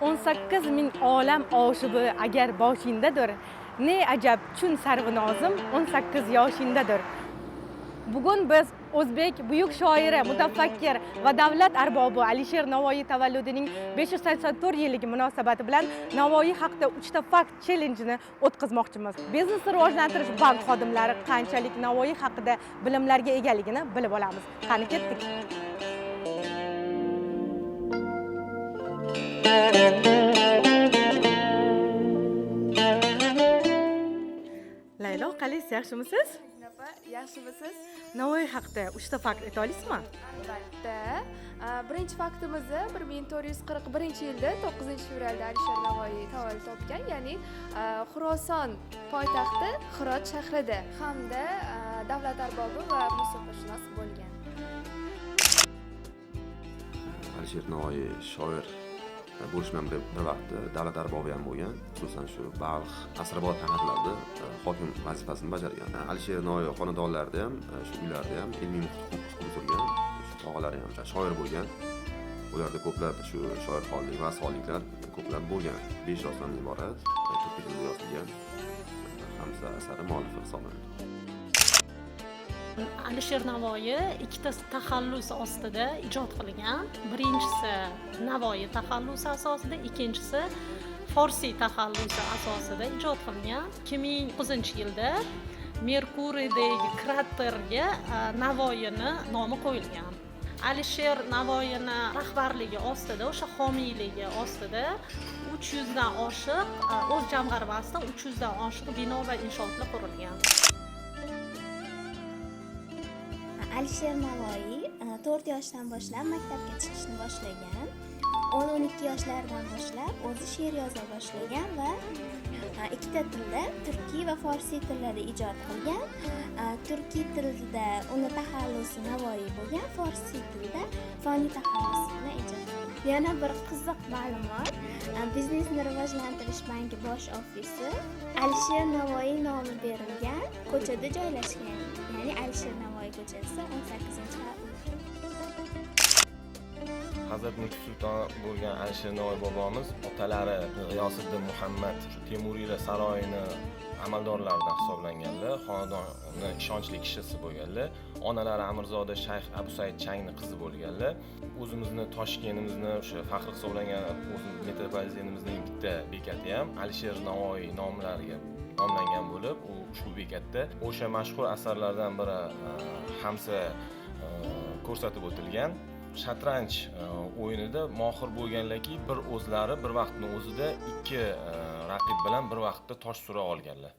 18 ming olam oshibi agar boshingdadir, ne ajab chun sarvinozim 18 yoshindadir. Bugun biz O'zbek buyuk shoiri, mutafakkir va davlat arbobi Alisher Navoiy tavalludining 584 yilligi munosabati bilan Navoiy haqida 3 ta fakt challenge-ni o'tkazmoqchimiz. Biznesni rivojlantirish bank xodimlari qanchalik Navoiy haqida bilimlarga egaligini bilib olamiz. Qani ketdik. Laylo, qalaysiz, yaxshimisiz? Yaxshimisiz? Navoiy haqida 3 ta fakt ayta olasizmi? Albatta. Birinchi faktimizni 1441-yilda 9-fevralda Alisher Navoiy tavallud topgan, ya'ni Xuroson poytaxti Hirot shahrida hamda davlat arbobi va musiqashunos bo'lgan. Alisher Navoiy shoir bo'lish bilan bir vaqt davlat arbobi ham bo'lgan, xususan shu Balx, Asrobod haqiqatlarda hokim vazifasini bajargan. Alisher Navoiy xonadonlarida ham, shu uylarda ham ilmiy muhit qurgan, shu tog'alari ham shoir bo'lgan. Ularda ko'plab shu shoirxonlik va asonliklar ko'plab bo'lgan. 5 yozdan iborat turk tilida yozilgan hamsa asari muallifi hisoblanadi. Alisher Navoiy ikkita taxallus ostida ijod qilgan. Birinchisi Navoiy taxallusi asosida, ikkinchisi Forsiy taxallusi asosida ijod qilgan. 2009-yilda Merkuriydagi kraterga Navoiyni nomi qo'yilgan. Alisher Navoiyni rahbarligi ostida, o'sha homiyligi ostida 300 dan oshiq o'z jamg'armasida 300 dan oshiq bino va inshootlar qurilgan. Alisher Navoiy 4 yoshdan boshlab maktabga chiqishni boshlagan. 10-12 yoshlaridan boshlab o'zi she'r yoza boshlagan va ikkita tilda, turkiy va forsiy tillarda ijod qilgan. Turkiy tilda uni taxallusi Navoiy bo'lgan, forsiy tilda foniy taxallusi bilan ijod qilgan. Yana bir qiziq ma'lumot, Biznesni rivojlantirish banki bosh ofisi Alisher Navoiy nomi berilgan ko'chada joylashgan. Ya'ni Alisher Navoiy ko'chasi 18-xavf. Hazrat Nukus sulton bo'lgan Alisher Navoiy bobomiz otalari G'iyosiddin Muhammad Temuriylar saroyini amaldorlaridan hisoblanganlar, xonadonni ishonchli kishisi bo'lganlar. Onalari Amirzoda Shayx Abu Said Changni qizi bo'lganlar. O'zimizni Toshkentimizni o'sha faxr hisoblangan o'zimiz metropolitenimizning bitta bekati ham Alisher Navoiy nomlariga nomlangan bo'lib, u shu bekatda o'sha mashhur asarlardan biri Hamsa ko'rsatib o'tilgan. Shatranj o'yinida mohir bo'lganlarki, bir o'zlari bir vaqtning o'zida ikki raqib bilan bir vaqtda tosh sura olganlar.